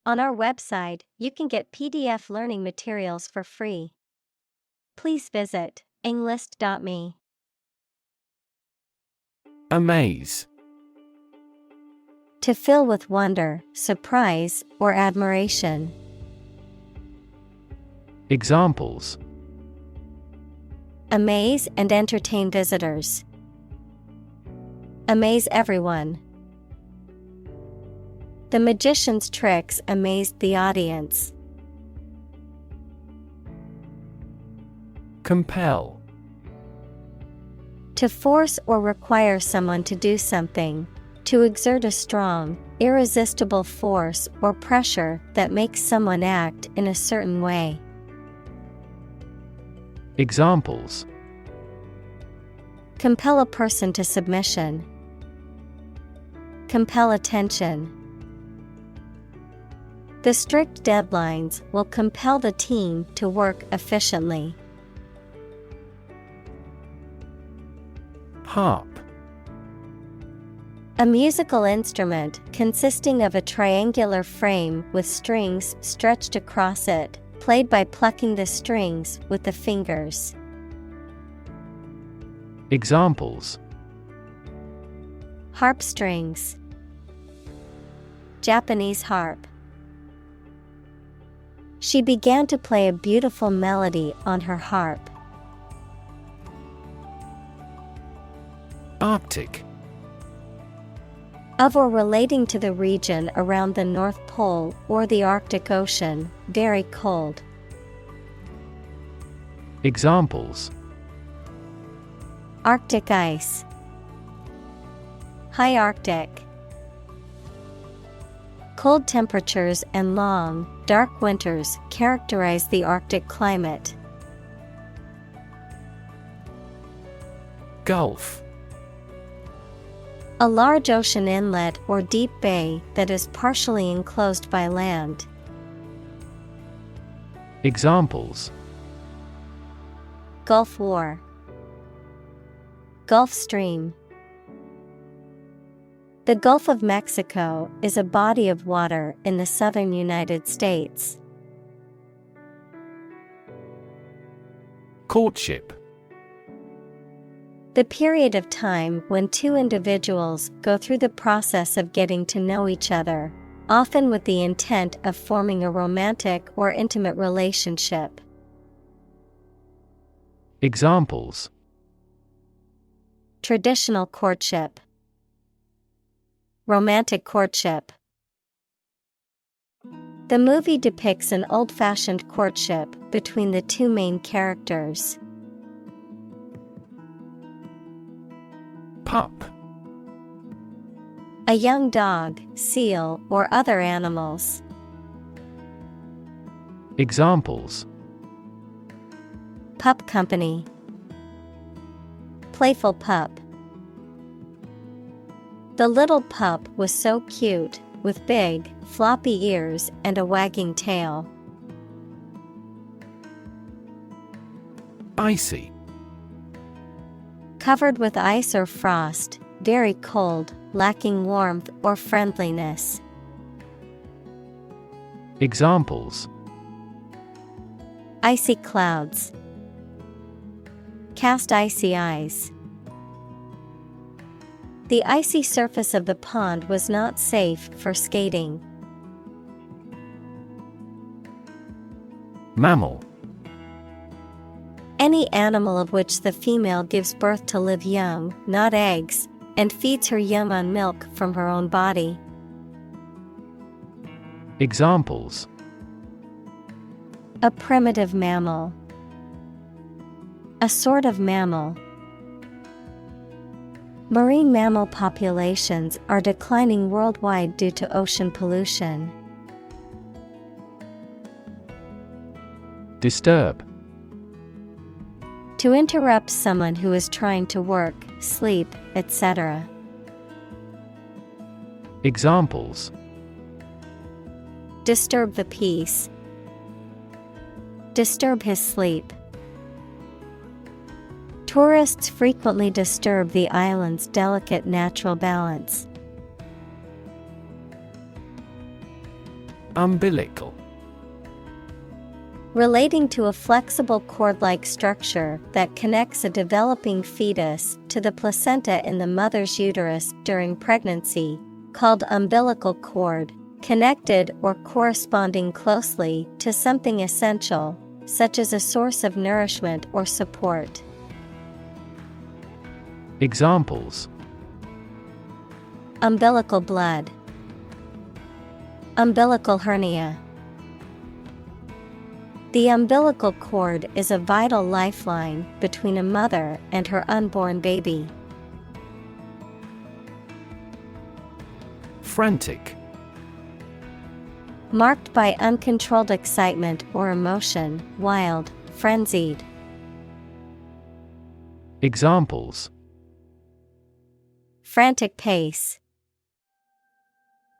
On our website, you can get PDF learning materials for free. Please visit englist.me. Amaze. To fill with wonder, surprise, or admiration. Examples: Amaze and entertain visitors. Amaze everyone. The magician's tricks amazed the audience. Compel. To force or require someone to do something. To exert a strong, irresistible force or pressure that makes someone act in a certain way. Examples: Compel a person to submission. Compel attention. The strict deadlines will compel the team to work efficiently. Harp. A musical instrument consisting of a triangular frame with strings stretched across it, played by plucking the strings with the fingers. Examples: Harp strings. Japanese harp. She began to play a beautiful melody on her harp. Arctic. Of or relating to the region around the North Pole or the Arctic Ocean, very cold. Examples: Arctic ice. High Arctic. Cold temperatures and long, dark winters characterize the Arctic climate. Gulf. A large ocean inlet or deep bay that is partially enclosed by land. Examples: Gulf War. Gulf Stream. The Gulf of Mexico is a body of water in the southern United States. Courtship. The period of time when two individuals go through the process of getting to know each other, often with the intent of forming a romantic or intimate relationship. Examples: Traditional courtship. Romantic courtship. The movie depicts an old-fashioned courtship between the two main characters. Pup. A young dog, seal, or other animals. Examples: Pup company. Playful pup. The little pup was so cute, with big, floppy ears and a wagging tail. Icy. Covered with ice or frost, very cold, lacking warmth or friendliness. Examples: Icy clouds. Cast icy eyes. The icy surface of the pond was not safe for skating. Mammal. Any animal of which the female gives birth to live young, not eggs, and feeds her young on milk from her own body. Examples: A primitive mammal. A sort of mammal. Marine mammal populations are declining worldwide due to ocean pollution. Disturb. To interrupt someone who is trying to work, sleep, etc. Examples: Disturb the peace. Disturb his sleep. Tourists frequently disturb the island's delicate natural balance. Umbilical. Relating to a flexible cord-like structure that connects a developing fetus to the placenta in the mother's uterus during pregnancy, called umbilical cord, connected or corresponding closely to something essential, such as a source of nourishment or support. Examples: Umbilical blood, umbilical hernia. The umbilical cord is a vital lifeline between a mother and her unborn baby. Frantic. Marked by uncontrolled excitement or emotion, wild, frenzied. Examples: Frantic pace.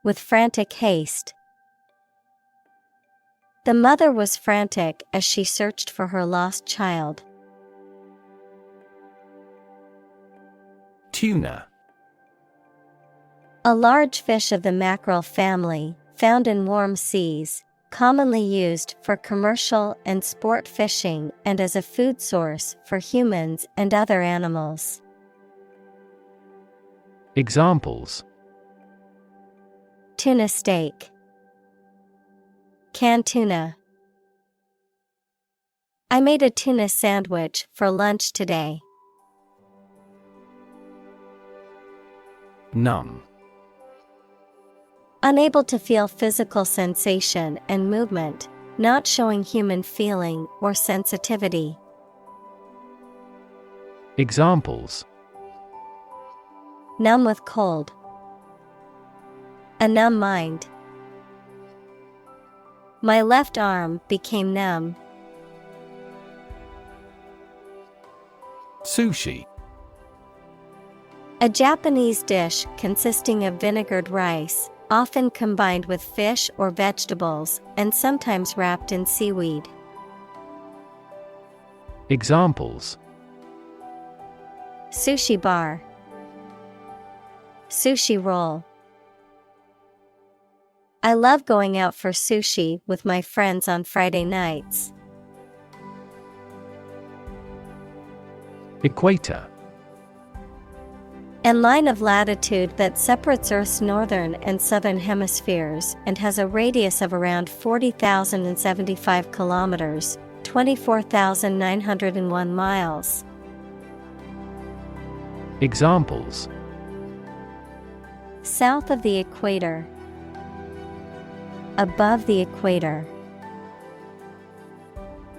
With frantic haste. The mother was frantic as she searched for her lost child. Tuna. A large fish of the mackerel family, found in warm seas, commonly used for commercial and sport fishing and as a food source for humans and other animals. Examples: Tuna steak. Canned tuna. I made a tuna sandwich for lunch today. Numb. Unable to feel physical sensation and movement, not showing human feeling or sensitivity. Examples: Numb with cold. A numb mind. My left arm became numb. Sushi. A Japanese dish consisting of vinegared rice, often combined with fish or vegetables, and sometimes wrapped in seaweed. Examples: Sushi bar. Sushi roll. I love going out for sushi with my friends on Friday nights. Equator. A line of latitude that separates Earth's northern and southern hemispheres and has a radius of around 40,075 kilometers, 24,901 miles. Examples: South of the equator. Above the equator.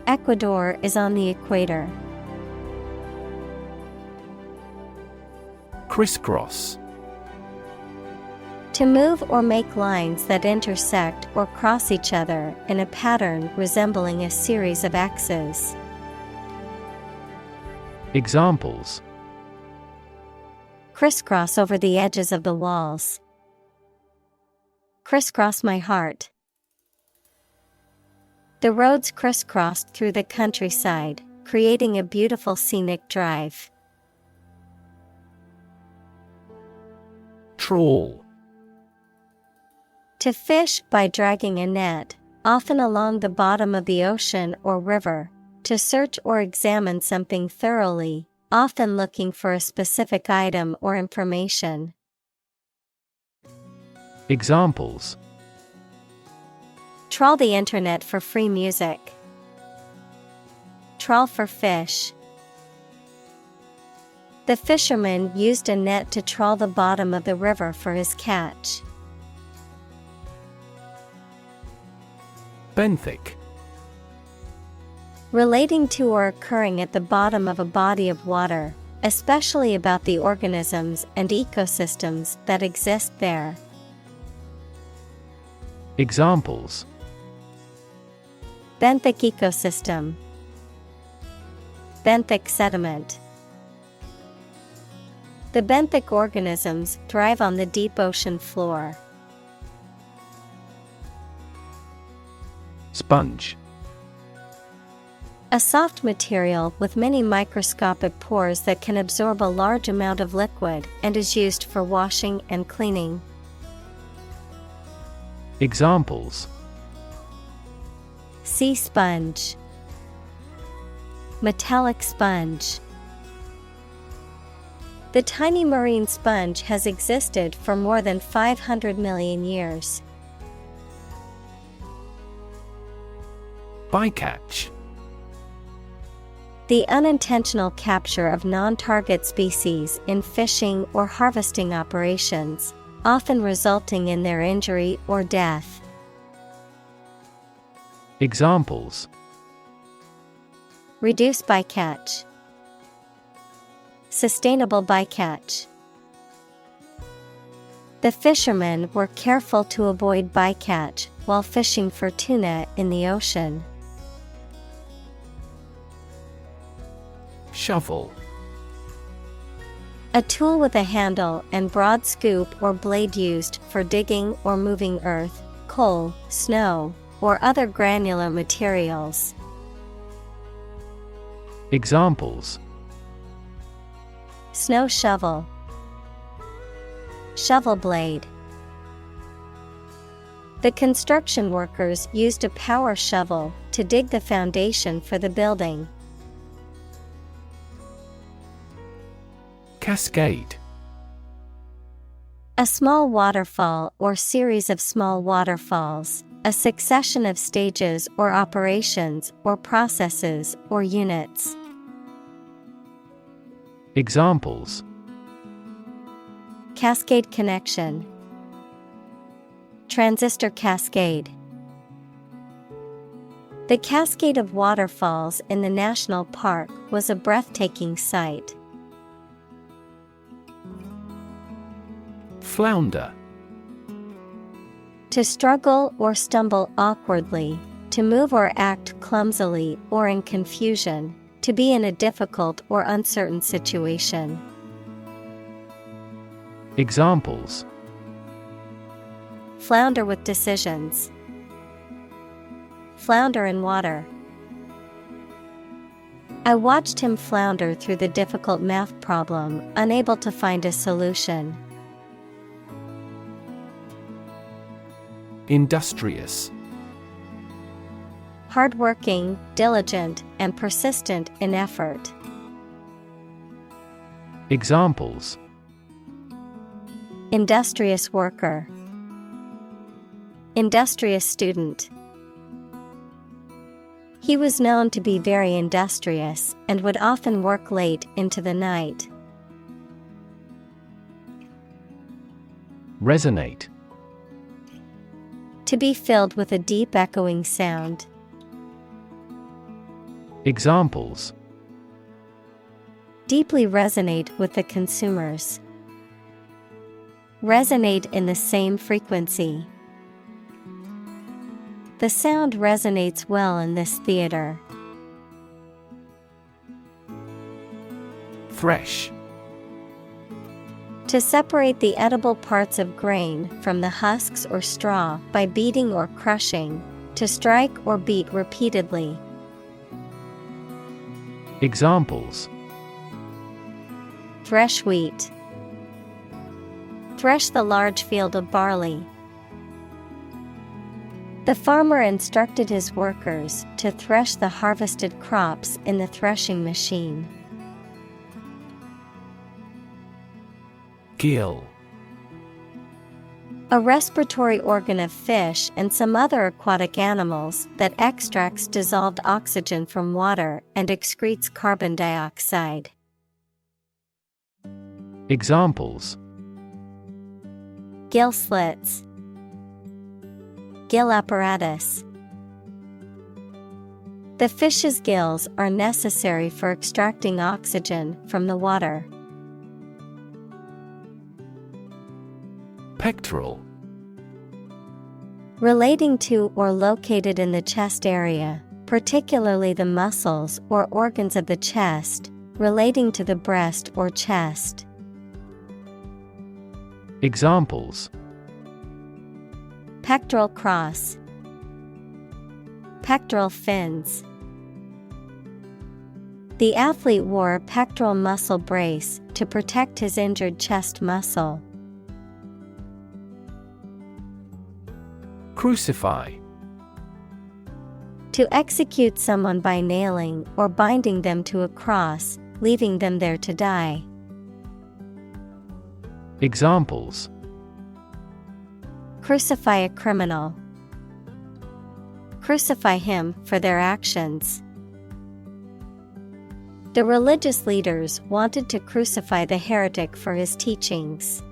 Ecuador is on the equator. Crisscross. To move or make lines that intersect or cross each other in a pattern resembling a series of X's. Examples: Crisscross over the edges of the walls. Crisscross my heart. The roads crisscrossed through the countryside, creating a beautiful scenic drive. Trawl. To fish by dragging a net, often along the bottom of the ocean or river, to search or examine something thoroughly, often looking for a specific item or information. Examples: Trawl the internet for free music. Trawl for fish. The fisherman used a net to trawl the bottom of the river for his catch. Benthic. Relating to or occurring at the bottom of a body of water, especially about the organisms and ecosystems that exist there. Examples: Benthic ecosystem. Benthic sediment. The benthic organisms thrive on the deep ocean floor. Sponge. A soft material with many microscopic pores that can absorb a large amount of liquid and is used for washing and cleaning. Examples: Sea sponge. Metallic sponge. The tiny marine sponge has existed for more than 500 million years. Bycatch. The unintentional capture of non-target species in fishing or harvesting operations, often resulting in their injury or death. Examples: Reduce bycatch. Sustainable bycatch. The fishermen were careful to avoid bycatch while fishing for tuna in the ocean. Shovel. A tool with a handle and broad scoop or blade used for digging or moving earth, coal, snow, or other granular materials. Examples: Snow shovel. Shovel blade. The construction workers used a power shovel to dig the foundation for the building. Cascade. A small waterfall or series of small waterfalls, a succession of stages or operations or processes or units. Examples: Cascade connection. Transistor cascade. The cascade of waterfalls in the national park was a breathtaking sight. Flounder. To struggle or stumble awkwardly, to move or act clumsily or in confusion, to be in a difficult or uncertain situation. Examples: Flounder with decisions. Flounder in water. I watched him flounder through the difficult math problem, unable to find a solution. Industrious. Hardworking, diligent, and persistent in effort. Examples: Industrious worker. Industrious student. He was known to be very industrious and would often work late into the night. Resonate. To be filled with a deep echoing sound. Examples: Deeply resonate with the consumers. Resonate in the same frequency. The sound resonates well in this theater. Thresh. To separate the edible parts of grain from the husks or straw by beating or crushing, to strike or beat repeatedly. Examples: Thresh wheat. Thresh the large field of barley. The farmer instructed his workers to thresh the harvested crops in the threshing machine. Gill. A respiratory organ of fish and some other aquatic animals that extracts dissolved oxygen from water and excretes carbon dioxide. Examples: Gill slits. Gill apparatus. The fish's gills are necessary for extracting oxygen from the water. Pectoral. Relating to or located in the chest area, particularly the muscles or organs of the chest, relating to the breast or chest. Examples: Pectoral cross. Pectoral fins. The athlete wore a pectoral muscle brace to protect his injured chest muscle. Crucify. To execute someone by nailing or binding them to a cross, leaving them there to die. Examples: Crucify a criminal. Crucify him for their actions. The religious leaders wanted to crucify the heretic for his teachings.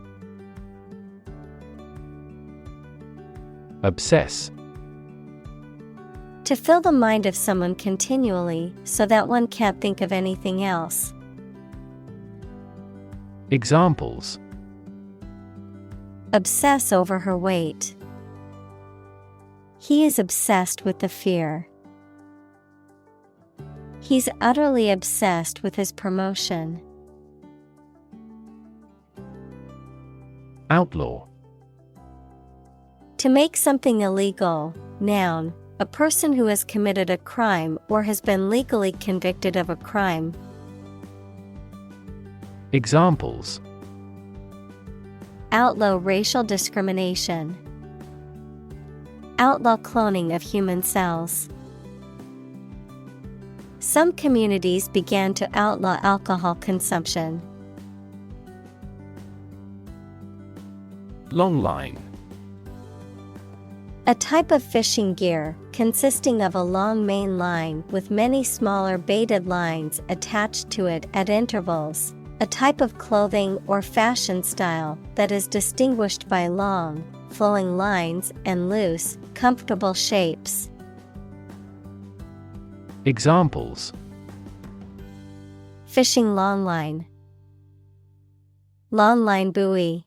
Obsess. To fill the mind of someone continually so that one can't think of anything else. Examples: Obsess over her weight. He is obsessed with the fear. He's utterly obsessed with his promotion. Outlaw. To make something illegal. Noun, a person who has committed a crime or has been legally convicted of a crime. Examples: Outlaw racial discrimination. Outlaw cloning of human cells. Some communities began to outlaw alcohol consumption. Longline. A type of fishing gear consisting of a long main line with many smaller baited lines attached to it at intervals. A type of clothing or fashion style that is distinguished by long, flowing lines and loose, comfortable shapes. Examples: Fishing longline. Longline buoy.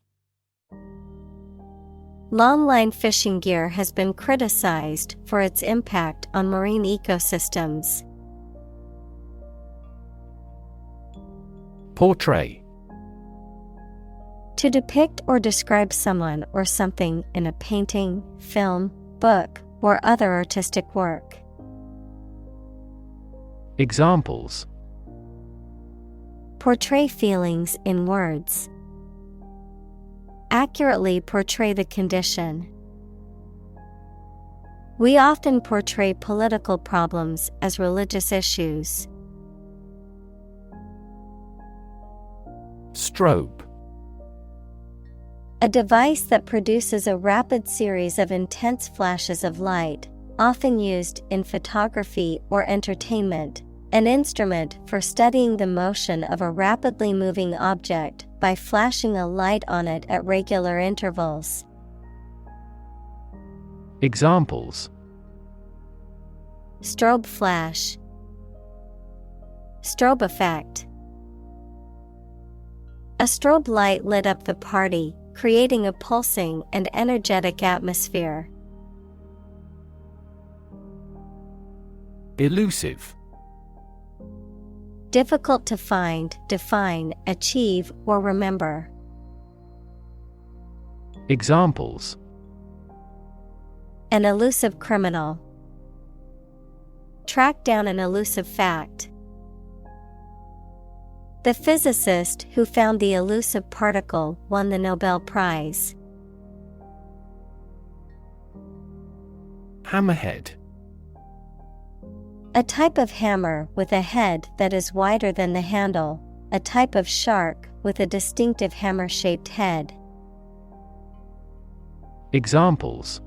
Longline fishing gear has been criticized for its impact on marine ecosystems. Portray. To depict or describe someone or something in a painting, film, book, or other artistic work. Examples: Portray feelings in words. Accurately portray the condition. We often portray political problems as religious issues. Strobe. A device that produces a rapid series of intense flashes of light, often used in photography or entertainment. An instrument for studying the motion of a rapidly moving object by flashing a light on it at regular intervals. Examples: Strobe flash. Strobe effect. A strobe light lit up the party, creating a pulsing and energetic atmosphere. Elusive. Difficult to find, define, achieve, or remember. Examples: An elusive criminal. Track down an elusive fact. The physicist who found the elusive particle won the Nobel Prize. Hammerhead. A type of hammer with a head that is wider than the handle, a type of shark with a distinctive hammer-shaped head. Examples: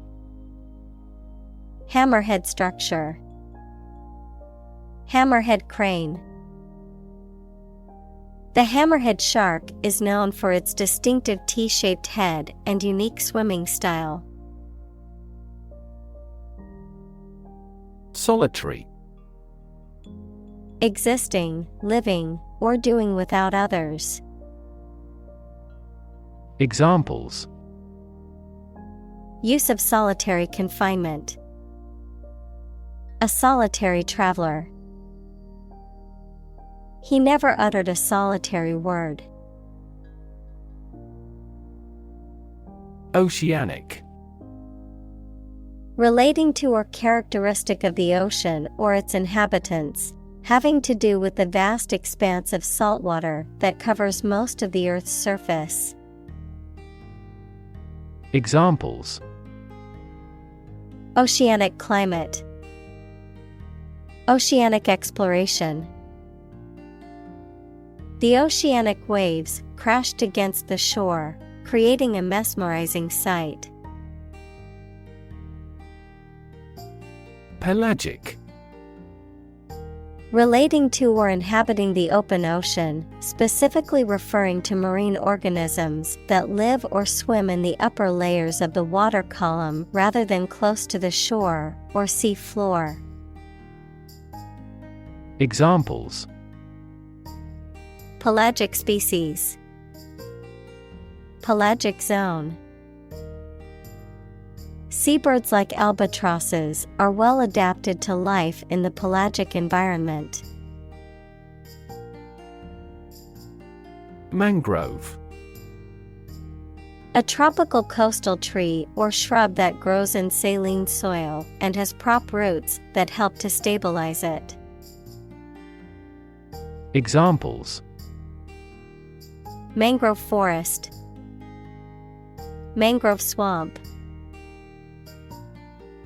Hammerhead structure. Hammerhead crane. The hammerhead shark is known for its distinctive T-shaped head and unique swimming style. Solitary. Existing, living, or doing without others. Examples: Use of solitary confinement. A solitary traveler. He never uttered a solitary word. Oceanic. Relating to or characteristic of the ocean or its inhabitants, having to do with the vast expanse of saltwater that covers most of the Earth's surface. Examples: Oceanic climate. Oceanic exploration. The oceanic waves crashed against the shore, creating a mesmerizing sight. Pelagic. Relating to or inhabiting the open ocean, specifically referring to marine organisms that live or swim in the upper layers of the water column rather than close to the shore or sea floor. Examples: Pelagic species. Pelagic zone. Seabirds like albatrosses are well adapted to life in the pelagic environment. Mangrove. A tropical coastal tree or shrub that grows in saline soil and has prop roots that help to stabilize it. Examples: Mangrove forest. Mangrove swamp.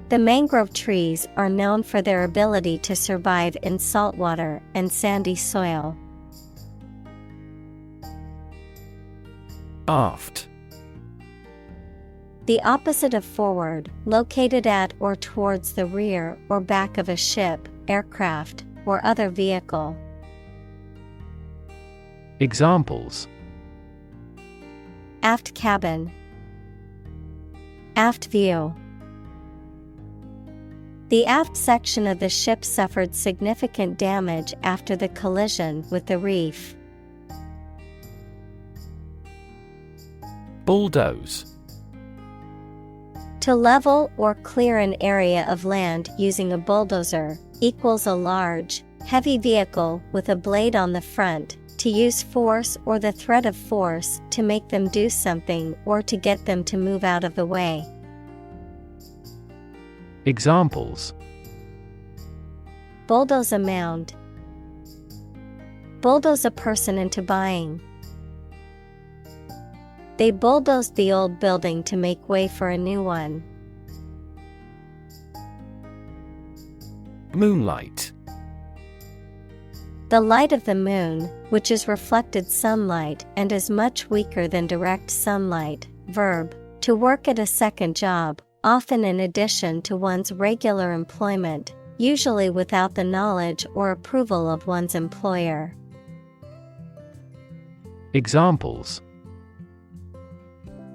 The mangrove trees are known for their ability to survive in saltwater and sandy soil. Aft. The opposite of forward, located at or towards the rear or back of a ship, aircraft, or other vehicle. Examples: Aft cabin. Aft view. The aft section of the ship suffered significant damage after the collision with the reef. Bulldoze. To level or clear an area of land using a bulldozer equals a large, heavy vehicle with a blade on the front, to use force or the threat of force to make them do something or to get them to move out of the way. Examples: Bulldoze a mound. Bulldoze a person into buying. They bulldozed the old building to make way for a new one. Moonlight. The light of the moon, which is reflected sunlight and is much weaker than direct sunlight. Verb: to work at a second job, often in addition to one's regular employment, usually without the knowledge or approval of one's employer. Examples: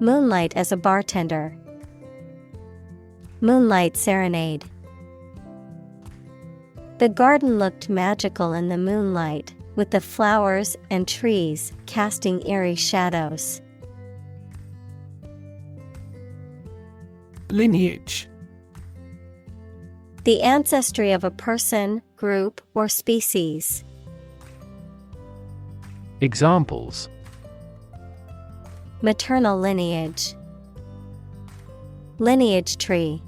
Moonlight as a bartender. Moonlight serenade. The garden looked magical in the moonlight, with the flowers and trees casting eerie shadows. Lineage. The ancestry of a person, group, or species. Examples: Maternal lineage. Lineage tree.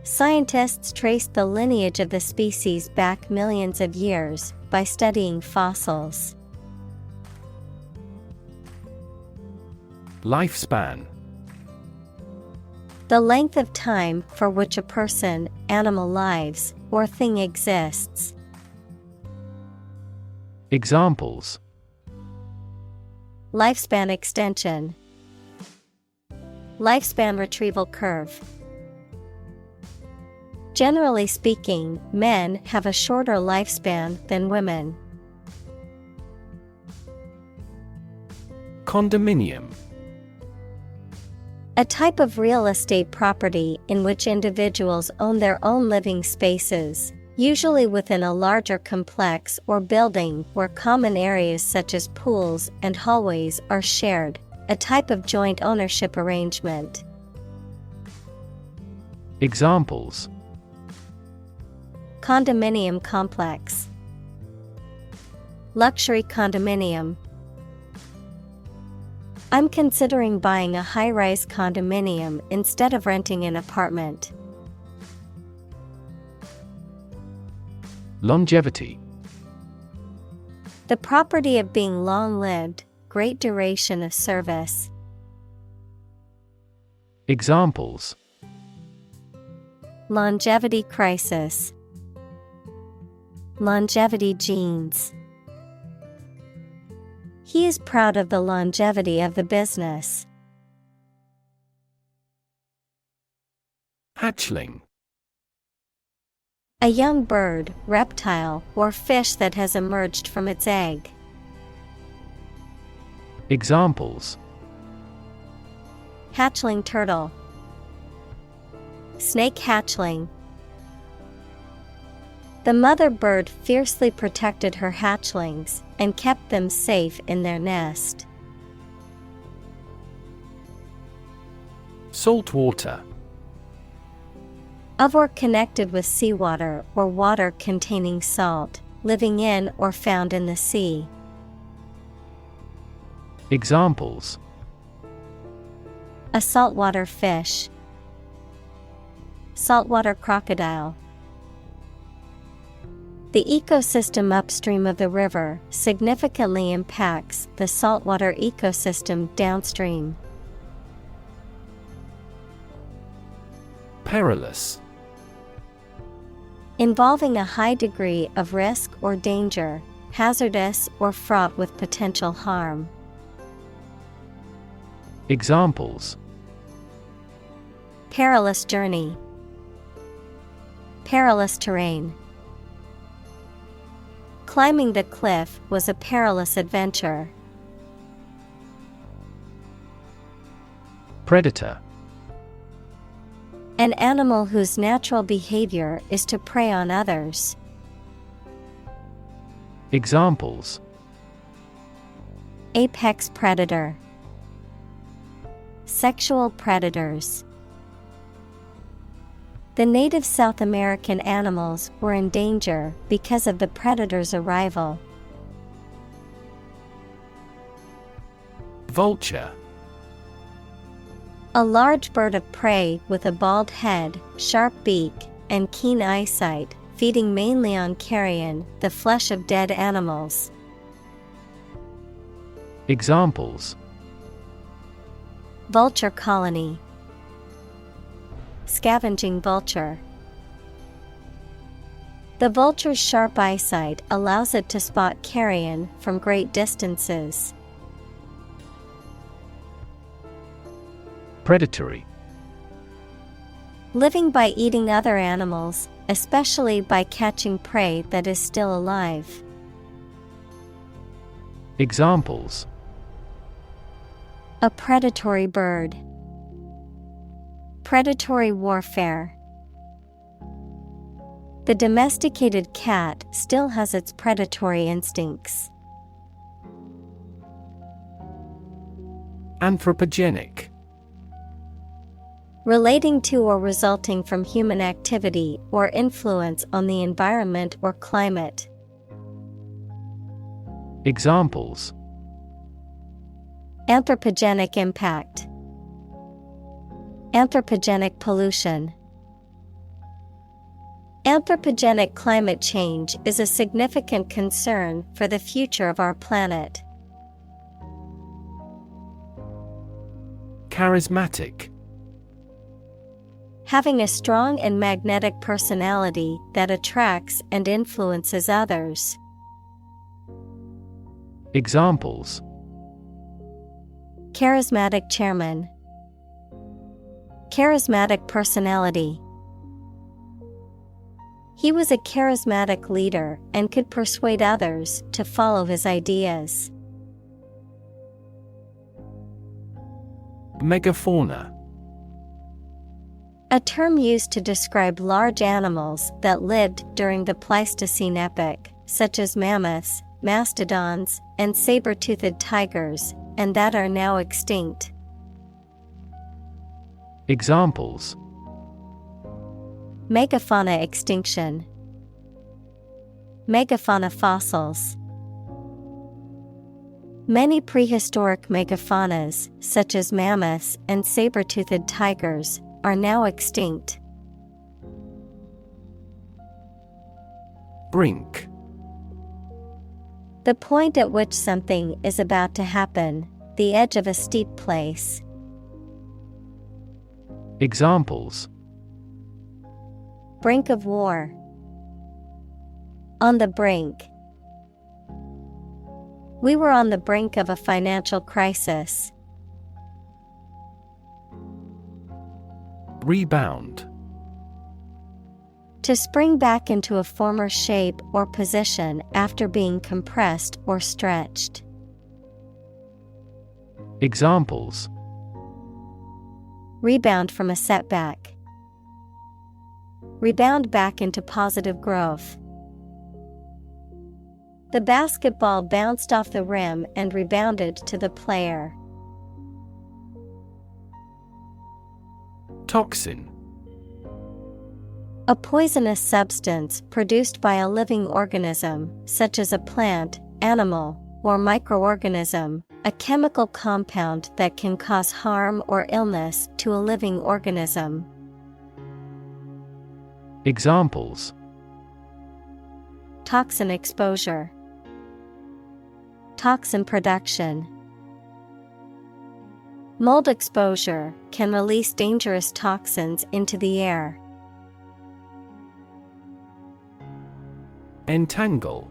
Scientists traced the lineage of the species back millions of years by studying fossils. Lifespan. The length of time for which a person, animal lives, or thing exists. Examples: Lifespan extension. Lifespan retrieval curve. Generally speaking, men have a shorter lifespan than women. Condominium. A type of real estate property in which individuals own their own living spaces, usually within a larger complex or building where common areas such as pools and hallways are shared, a type of joint ownership arrangement. Examples: Condominium complex. Luxury condominium. I'm considering buying a high-rise condominium instead of renting an apartment. Longevity. The property of being long-lived, great duration of service. Examples: Longevity crisis. Longevity genes. He is proud of the longevity of the business. Hatchling. A young bird, reptile, or fish that has emerged from its egg. Examples: Hatchling turtle. Snake hatchling. The mother bird fiercely protected her hatchlings and kept them safe in their nest. Salt water. Of or connected with seawater or water containing salt, living in or found in the sea. Examples: A saltwater fish. Saltwater crocodile. The ecosystem upstream of the river significantly impacts the saltwater ecosystem downstream. Perilous. Involving a high degree of risk or danger, hazardous or fraught with potential harm. Examples: Perilous journey. Perilous terrain. Climbing the cliff was a perilous adventure. Predator. An animal whose natural behavior is to prey on others. Examples: Apex predator. Sexual predators. The native South American animals were in danger because of the predator's arrival. Vulture. A large bird of prey with a bald head, sharp beak, and keen eyesight, feeding mainly on carrion, the flesh of dead animals. Examples: Vulture colony. Scavenging vulture. The vulture's sharp eyesight allows it to spot carrion from great distances. Predatory. Living by eating other animals, especially by catching prey that is still alive. Examples: A predatory bird. Predatory warfare. The domesticated cat still has its predatory instincts. Anthropogenic. Relating to or resulting from human activity or influence on the environment or climate. Examples: Anthropogenic impact. Anthropogenic pollution. Anthropogenic climate change is a significant concern for the future of our planet. Charismatic. Having a strong and magnetic personality that attracts and influences others. Examples: Charismatic chairman. Charismatic personality. He was a charismatic leader and could persuade others to follow his ideas. Megafauna. A term used to describe large animals that lived during the Pleistocene epoch, such as mammoths, mastodons, and saber-toothed tigers, and that are now extinct. Examples: Megafauna extinction. Megafauna fossils. Many prehistoric megafaunas, such as mammoths and saber-toothed tigers, are now extinct. Brink. The point at which something is about to happen, the edge of a steep place. Examples: Brink of war. On the brink. We were on the brink of a financial crisis. Rebound. To spring back into a former shape or position after being compressed or stretched. Examples: Rebound from a setback. Rebound back into positive growth. The basketball bounced off the rim and rebounded to the player. Toxin. A poisonous substance produced by a living organism, such as a plant, animal, or microorganism, a chemical compound that can cause harm or illness to a living organism. Examples: Toxin exposure. Toxin production. Mold exposure can release dangerous toxins into the air. Entangle.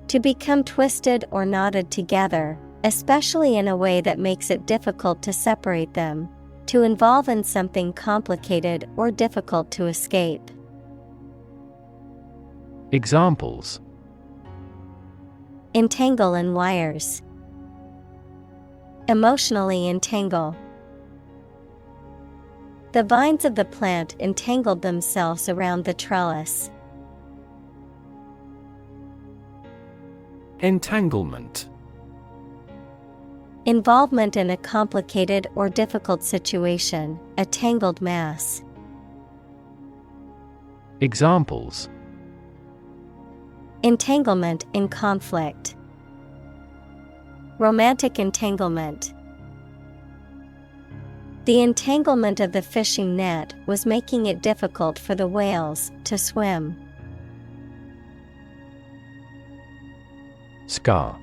To become twisted or knotted together, especially in a way that makes it difficult to separate them. To involve in something complicated or difficult to escape. Examples: Entangle in wires. Emotionally entangle. The vines of the plant entangled themselves around the trellis. Entanglement. Involvement in a complicated or difficult situation, a tangled mass. Examples: Entanglement in conflict. Romantic entanglement. The entanglement of the fishing net was making it difficult for the whales to swim. Scar.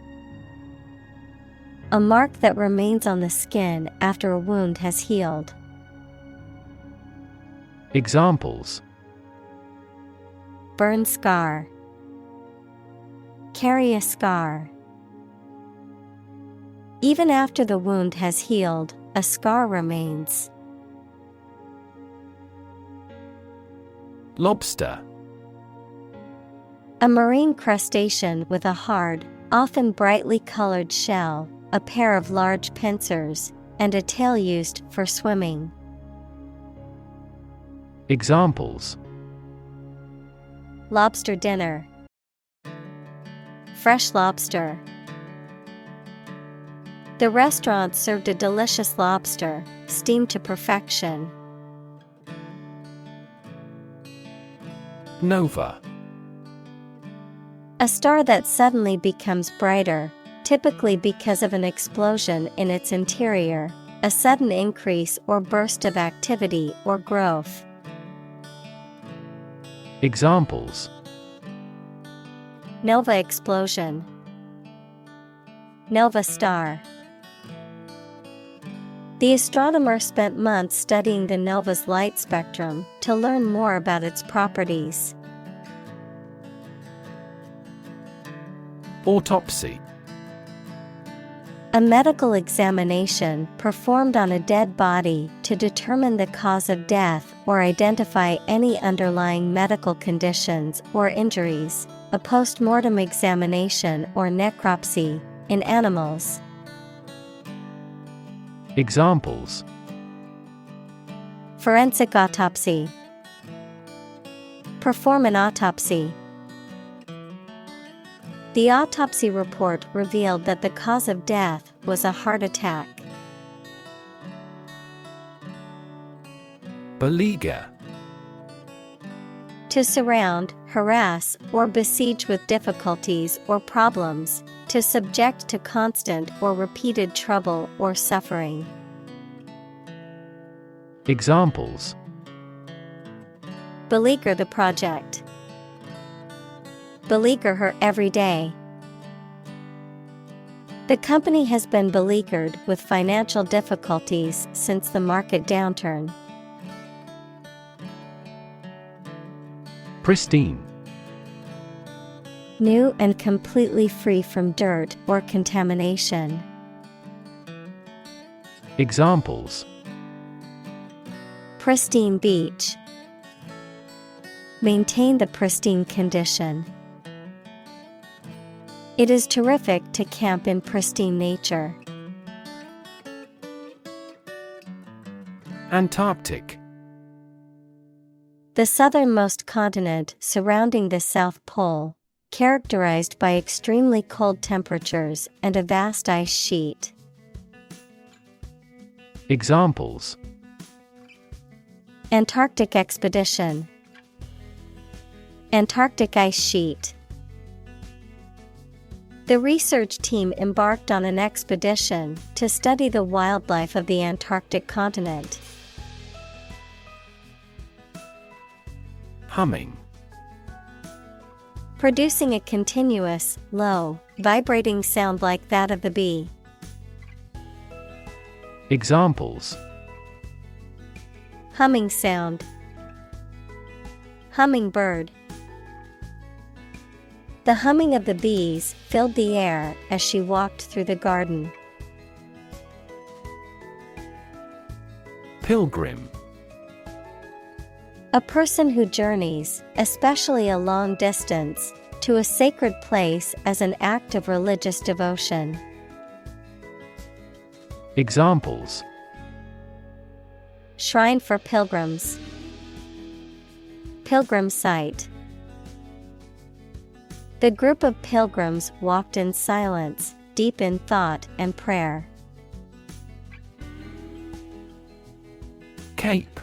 A mark that remains on the skin after a wound has healed. Examples: Burn scar. Carry a scar. Even after the wound has healed, a scar remains. Lobster. A marine crustacean with a hard, often brightly colored shell, a pair of large pincers, and a tail used for swimming. Examples: Lobster dinner. Fresh lobster. The restaurant served a delicious lobster, steamed to perfection. Nova. A star that suddenly becomes brighter, typically because of an explosion in its interior, a sudden increase or burst of activity or growth. Examples: Nova explosion. Nova star. The astronomer spent months studying the nova's light spectrum to learn more about its properties. Autopsy. A medical examination performed on a dead body to determine the cause of death or identify any underlying medical conditions or injuries, a post-mortem examination or necropsy, in animals. Examples: Forensic autopsy. Perform an autopsy. The autopsy report revealed that the cause of death was a heart attack. Beleaguer. To surround, harass, or besiege with difficulties or problems, to subject to constant or repeated trouble or suffering. Examples: Beleaguer the project. Beleaguer her every day. The company has been beleaguered with financial difficulties since the market downturn. Pristine. New and completely free from dirt or contamination. Examples: Pristine beach. Maintain the pristine condition. It is terrific to camp in pristine nature. Antarctic. The southernmost continent surrounding the South Pole, characterized by extremely cold temperatures and a vast ice sheet. Examples: Antarctic expedition. Antarctic ice sheet. The research team embarked on an expedition to study the wildlife of the Antarctic continent. Humming. Producing a continuous, low, vibrating sound like that of the bee. Examples: Humming sound. Hummingbird. The humming of the bees filled the air as she walked through the garden. Pilgrim. A person who journeys, especially a long distance, to a sacred place as an act of religious devotion. Examples: Shrine for pilgrims. Pilgrim site. The group of pilgrims walked in silence, deep in thought and prayer. Cape.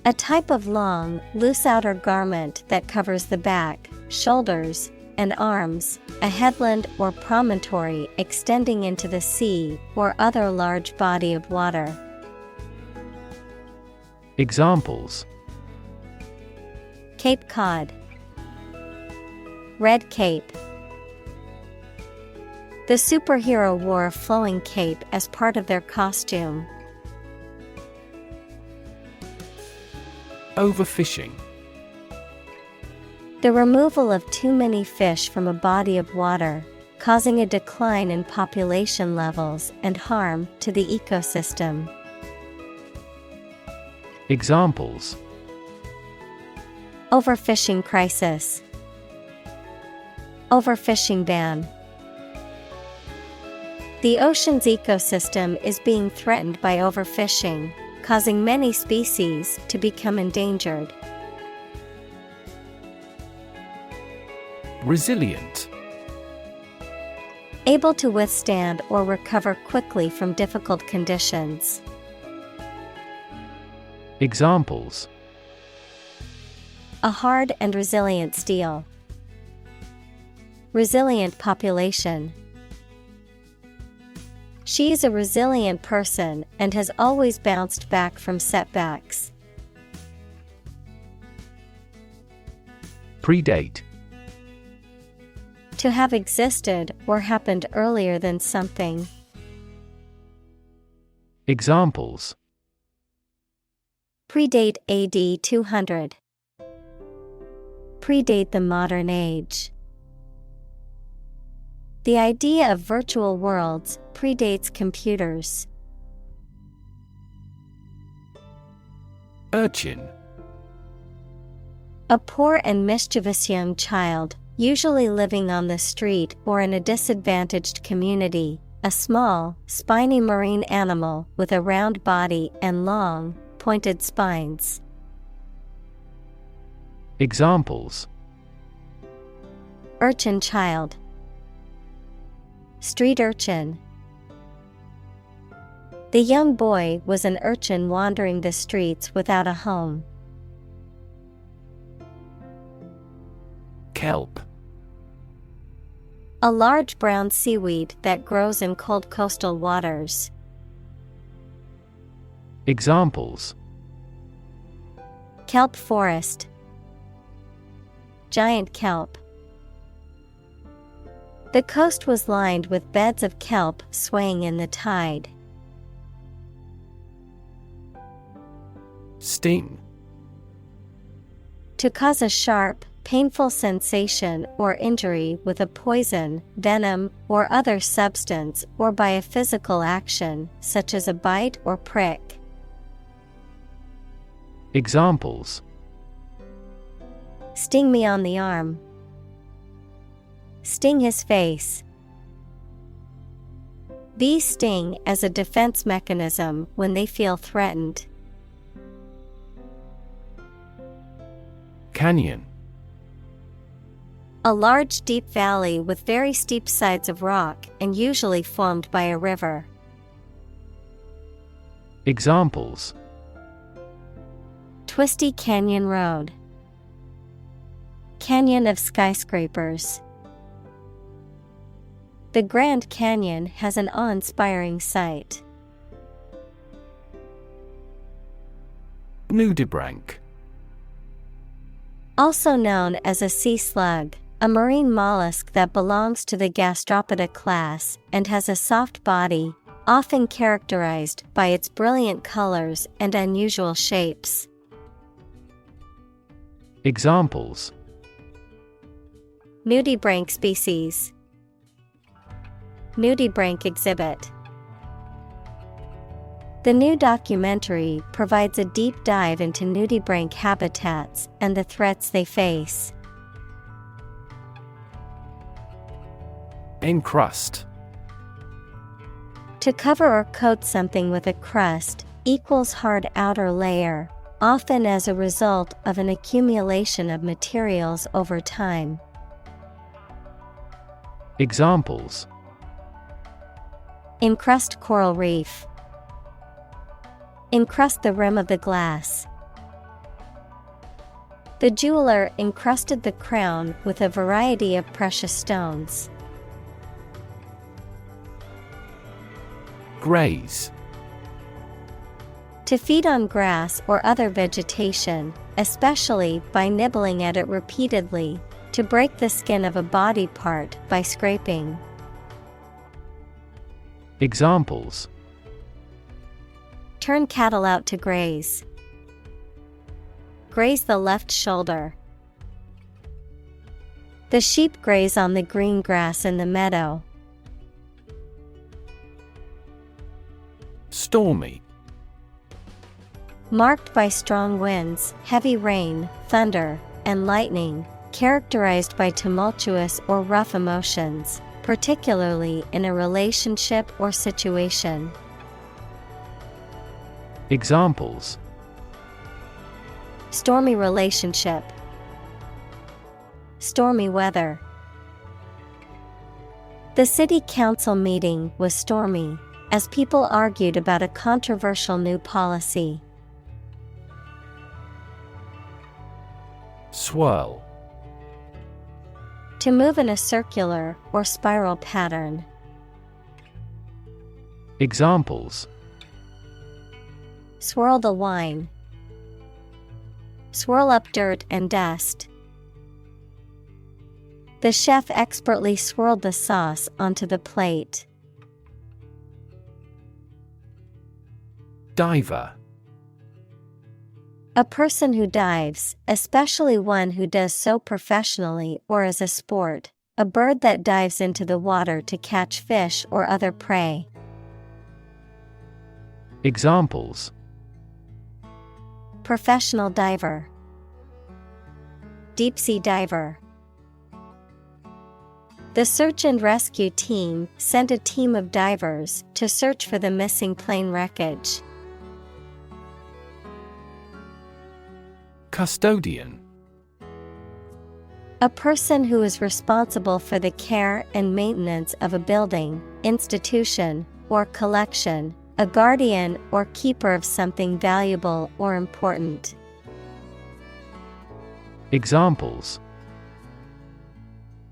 A type of long, loose outer garment that covers the back, shoulders, and arms, a headland or promontory extending into the sea or other large body of water. Examples: Cape Cod. Red cape. The superhero wore a flowing cape as part of their costume. Overfishing. The removal of too many fish from a body of water, causing a decline in population levels and harm to the ecosystem. Examples: Overfishing crisis. Overfishing ban. The ocean's ecosystem is being threatened by overfishing, causing many species to become endangered. Resilient. Able to withstand or recover quickly from difficult conditions. Examples: A hard and resilient steel. Resilient population. She is a resilient person and has always bounced back from setbacks. Predate. To have existed or happened earlier than something. Examples: Predate AD 200. Predate the modern age. The idea of virtual worlds predates computers. Urchin. A poor and mischievous young child, usually living on the street or in a disadvantaged community, a small, spiny marine animal with a round body and long, pointed spines. Examples: Urchin child. Street urchin. The young boy was an urchin wandering the streets without a home. Kelp. A large brown seaweed that grows in cold coastal waters. Examples: Kelp forest. Giant kelp. The coast was lined with beds of kelp swaying in the tide. Sting. To cause a sharp, painful sensation or injury with a poison, venom, or other substance or by a physical action, such as a bite or prick. Examples: Sting me on the arm. Sting his face. Bees sting as a defense mechanism when they feel threatened. Canyon. A large deep valley with very steep sides of rock and usually formed by a river. Examples: Twisty canyon road. Canyon of skyscrapers. The Grand Canyon has an awe-inspiring sight. Nudibranch. Also known as a sea slug, a marine mollusk that belongs to the Gastropoda class and has a soft body, often characterized by its brilliant colors and unusual shapes. Examples: Nudibranch species. Nudibranch exhibit. The new documentary provides a deep dive into nudibranch habitats and the threats they face. Encrust. To cover or coat something with a crust equals hard outer layer, often as a result of an accumulation of materials over time. Examples: Encrust coral reef. Encrust the rim of the glass. The jeweler encrusted the crown with a variety of precious stones. Graze. To feed on grass or other vegetation, especially by nibbling at it repeatedly, to break the skin of a body part by scraping. Examples: Turn cattle out to graze. Graze the left shoulder. The sheep graze on the green grass in the meadow. Stormy. Marked by strong winds, heavy rain, thunder, and lightning, characterized by tumultuous or rough emotions, particularly in a relationship or situation. Examples: Stormy relationship. Stormy weather. The city council meeting was stormy, as people argued about a controversial new policy. Swirl. To move in a circular or spiral pattern. Examples: Swirl the wine. Swirl up dirt and dust. The chef expertly swirled the sauce onto the plate. Diver. A person who dives, especially one who does so professionally or as a sport. A bird that dives into the water to catch fish or other prey. Examples: Professional diver. Deep sea diver. The search and rescue team sent a team of divers to search for the missing plane wreckage. Custodian. A person who is responsible for the care and maintenance of a building, institution, or collection, a guardian or keeper of something valuable or important. Examples: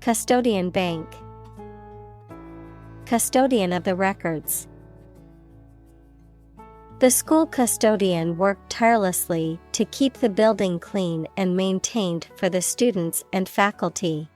Custodian bank. Custodian of the records. The school custodian worked tirelessly to keep the building clean and maintained for the students and faculty.